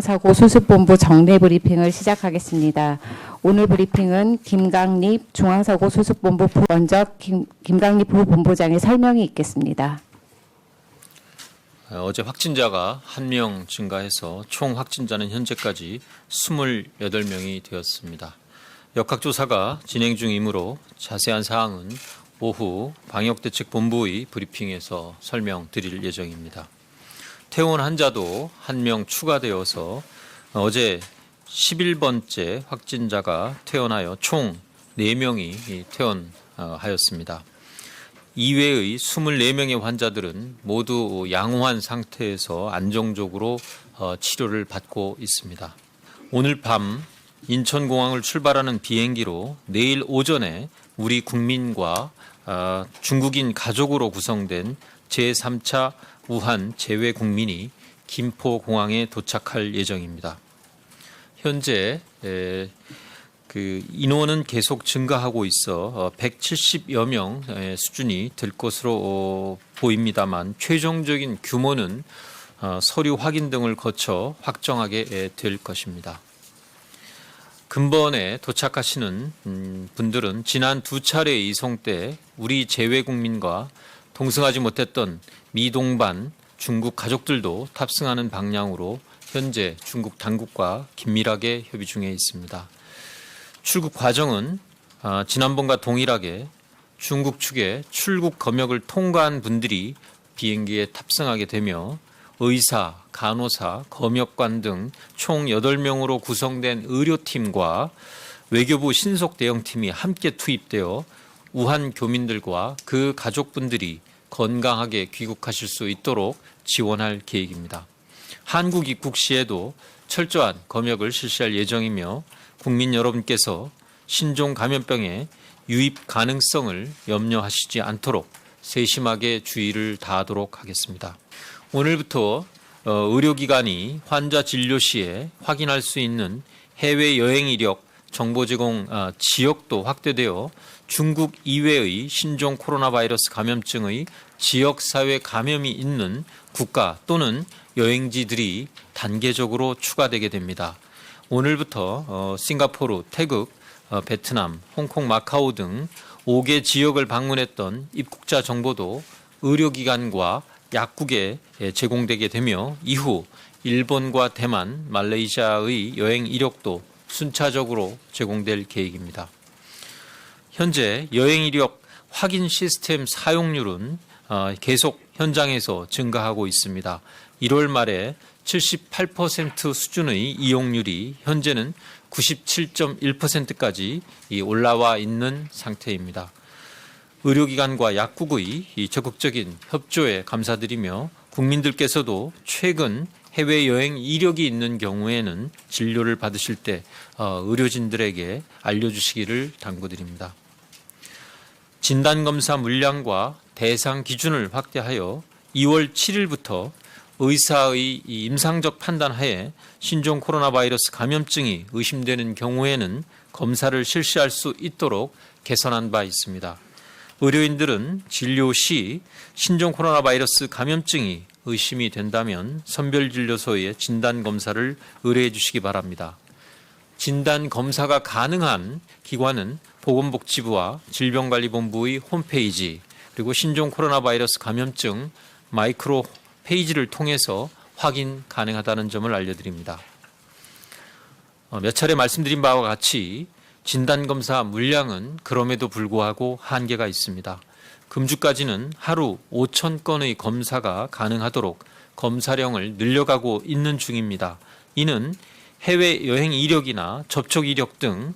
사고 수습본부 정례 브리핑을 시작하겠습니다. 오늘 브리핑은 김강립 중앙사고 수습본부 먼저 김강립 부본부장의 설명이 있겠습니다. 어제 확진자가 1명 증가해서 총 확진자는 현재까지 28명이 되었습니다. 역학조사가 진행 중이므로 자세한 사항은 오후 방역대책본부의 브리핑에서 설명드릴 예정입니다. 퇴원 환자도 1명 추가되어서 어제 11번째 확진자가 퇴원하여 총 4명이 퇴원하였습니다. 이외의 24명의 환자들은 모두 양호한 상태에서 안정적으로 치료를 받고 있습니다. 오늘 밤 인천공항을 출발하는 비행기로 내일 오전에 우리 국민과 중국인 가족으로 구성된 제3차 우한 재외 국민이 김포공항에 도착할 예정입니다. 현재 인원은 계속 증가하고 있어 170여 명 수준이 될 것으로 보입니다만 최종적인 규모는 서류 확인 등을 거쳐 확정하게 될 것입니다. 근본에 도착하시는 분들은 지난 2차례 이송 때 우리 재외국민과 동승하지 못했던 미동반 중국 가족들도 탑승하는 방향으로 현재 중국 당국과 긴밀하게 협의 중에 있습니다. 출국 과정은 지난번과 동일하게 중국 측의 출국 검역을 통과한 분들이 비행기에 탑승하게 되며 의사, 간호사, 검역관 등 총 8명으로 구성된 의료팀과 외교부 신속대응팀이 함께 투입되어 우한 교민들과 그 가족분들이 건강하게 귀국하실 수 있도록 지원할 계획입니다. 한국 입국 시에도 철저한 검역을 실시할 예정이며 국민 여러분께서 신종 감염병의 유입 가능성을 염려하시지 않도록 세심하게 주의를 다하도록 하겠습니다. 오늘부터 의료기관이 환자 진료 시에 확인할 수 있는 해외여행 이력 정보 제공 지역도 확대되어 중국 이외의 신종 코로나 바이러스 감염증의 지역사회 감염이 있는 국가 또는 여행지들이 단계적으로 추가되게 됩니다. 오늘부터 싱가포르, 태국, 베트남, 홍콩, 마카오 등 5개 지역을 방문했던 입국자 정보도 의료기관과 약국에 제공되게 되며 이후 일본과 대만, 말레이시아의 여행 이력도 순차적으로 제공될 계획입니다. 현재 여행 이력 확인 시스템 사용률은 계속 현장에서 증가하고 있습니다. 1월 말에 78% 수준의 이용률이 현재는 97.1%까지 올라와 있는 상태입니다. 의료기관과 약국의 적극적인 협조에 감사드리며 국민들께서도 최근 해외여행 이력이 있는 경우에는 진료를 받으실 때 의료진들에게 알려주시기를 당부드립니다. 진단검사 물량과 대상 기준을 확대하여 2월 7일부터 의사의 임상적 판단하에 신종 코로나 바이러스 감염증이 의심되는 경우에는 검사를 실시할 수 있도록 개선한 바 있습니다. 의료인들은 진료 시 신종 코로나 바이러스 감염증이 의심이 된다면 선별진료소에 진단검사를 의뢰해 주시기 바랍니다. 진단검사가 가능한 기관은 보건복지부와 질병관리본부의 홈페이지 그리고 신종 코로나 바이러스 감염증 마이크로 페이지를 통해서 확인 가능하다는 점을 알려드립니다. 몇 차례 말씀드린 바와 같이 진단검사 물량은 그럼에도 불구하고 한계가 있습니다. 금주까지는 하루 5,000건의 검사가 가능하도록 검사량을 늘려가고 있는 중입니다. 이는 해외여행 이력이나 접촉 이력 등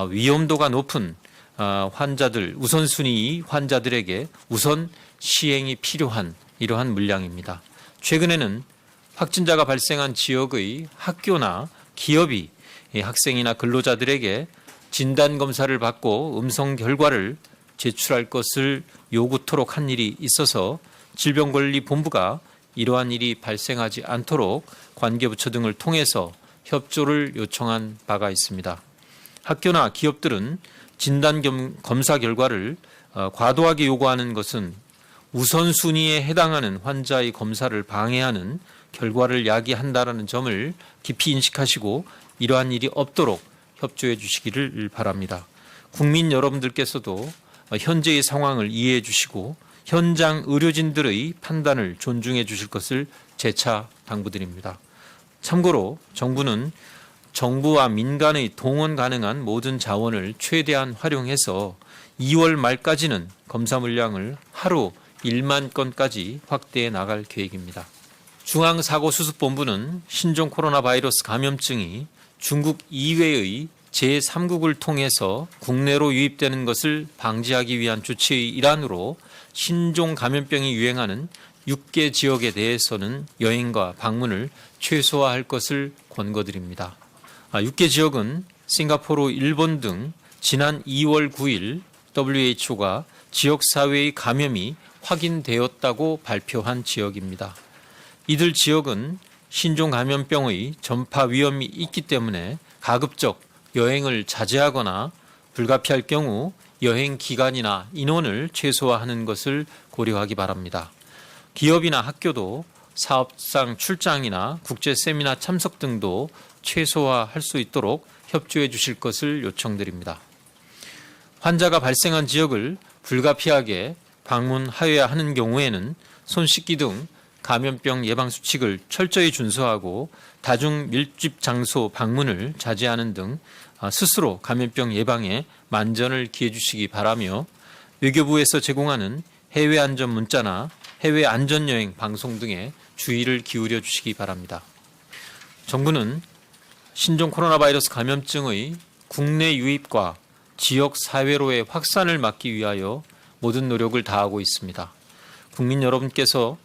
위험도가 높은 환자들, 우선순위 환자들에게 우선 시행이 필요한 이러한 물량입니다. 최근에는 확진자가 발생한 지역의 학교나 기업이 학생이나 근로자들에게 진단검사를 받고 음성 결과를 제출할 것을 요구토록 한 일이 있어서 질병관리본부가 이러한 일이 발생하지 않도록 관계부처 등을 통해서 협조를 요청한 바가 있습니다. 학교나 기업들은 진단검사 결과를 과도하게 요구하는 것은 우선순위에 해당하는 환자의 검사를 방해하는 결과를 야기한다라는 점을 깊이 인식하시고 이러한 일이 없도록 협조해 주시기를 바랍니다. 국민 여러분들께서도 현재의 상황을 이해해 주시고 현장 의료진들의 판단을 존중해 주실 것을 재차 당부드립니다. 참고로 정부는 정부와 민간의 동원 가능한 모든 자원을 최대한 활용해서 2월 말까지는 검사 물량을 하루 1만 건까지 확대해 나갈 계획입니다. 중앙사고수습본부는 신종 코로나 바이러스 감염증이 중국 이외의 제3국을 통해서 국내로 유입되는 것을 방지하기 위한 조치의 일환으로 신종 감염병이 유행하는 6개 지역에 대해서는 여행과 방문을 최소화할 것을 권고드립니다. 6개 지역은 싱가포르, 일본 등 지난 2월 9일 WHO가 지역사회의 감염이 확인되었다고 발표한 지역입니다. 이들 지역은 신종 감염병의 전파 위험이 있기 때문에 가급적 여행을 자제하거나 불가피할 경우 여행 기간이나 인원을 최소화하는 것을 고려하기 바랍니다. 기업이나 학교도 사업상 출장이나 국제 세미나 참석 등도 최소화할 수 있도록 협조해 주실 것을 요청드립니다. 환자가 발생한 지역을 불가피하게 방문하여야 하는 경우에는 손 씻기 등 감염병 예방 수칙을 철저히 준수하고 다중 밀집 장소 방문을 자제하는 등 스스로 감염병 예방에 만전을 기해 주시기 바라며 외교부에서 제공하는 해외 안전 문자나 해외 안전 여행 방송 등에 주의를 기울여 주시기 바랍니다. 정부는 신종 코로나 바이러스 감염증의 국내 유입과 지역 사회로의 확산을 막기 위하여 모든 노력을 다하고 있습니다. 국민 여러분께서는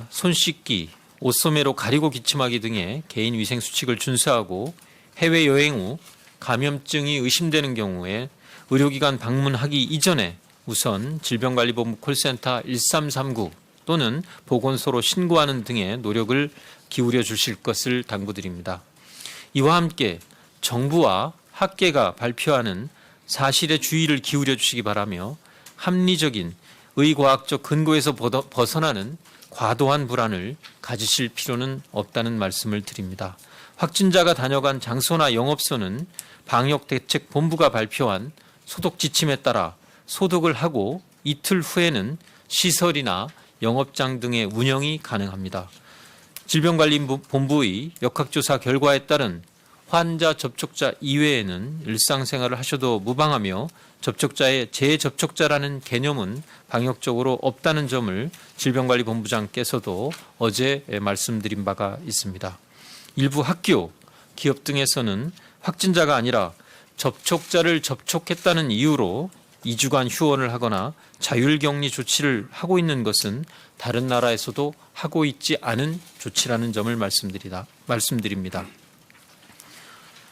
손 씻기, 옷소매로 가리고 기침하기 등의 개인 위생 수칙을 준수하고 해외 여행 후 감염증이 의심되는 경우에 의료기관 방문하기 이전에 우선 질병관리본부 콜센터 1339 또는 보건소로 신고하는 등의 노력을 기울여 주실 것을 당부드립니다. 이와 함께 정부와 학계가 발표하는 사실에 주의를 기울여 주시기 바라며 합리적인 의과학적 근거에서 벗어나는 과도한 불안을 가지실 필요는 없다는 말씀을 드립니다. 확진자가 다녀간 장소나 영업소는 방역대책본부가 발표한 소독 지침에 따라 소독을 하고 이틀 후에는 시설이나 영업장 등의 운영이 가능합니다. 질병관리본부의 역학조사 결과에 따른 환자 접촉자 이외에는 일상생활을 하셔도 무방하며 접촉자의 재접촉자라는 개념은 방역적으로 없다는 점을 질병관리본부장께서도 어제 말씀드린 바가 있습니다. 일부 학교, 기업 등에서는 확진자가 아니라 접촉자를 접촉했다는 이유로 2주간 휴원을 하거나 자율격리 조치를 하고 있는 것은 다른 나라에서도 하고 있지 않은 조치라는 점을 말씀드립니다.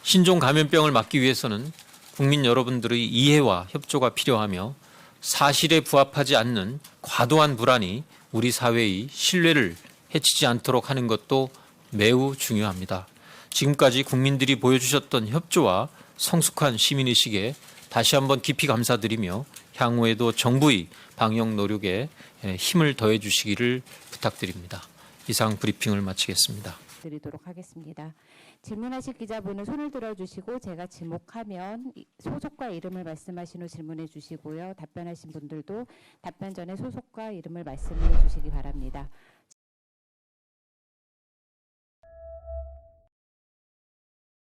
신종 감염병을 막기 위해서는 국민 여러분들의 이해와 협조가 필요하며 사실에 부합하지 않는 과도한 불안이 우리 사회의 신뢰를 해치지 않도록 하는 것도 매우 중요합니다. 지금까지 국민들이 보여주셨던 협조와 성숙한 시민의식에 다시 한번 깊이 감사드리며 향후에도 정부의 방역 노력에 힘을 더해 주시기를 부탁드립니다. 이상 브리핑을 마치겠습니다. 드리도록 하겠습니다. 질문하실 기자분은 손을 들어주시고 제가 지목하면 소속과 이름을 말씀하신 후 질문해 주시고요. 답변하신 분들도 답변 전에 소속과 이름을 말씀해 주시기 바랍니다.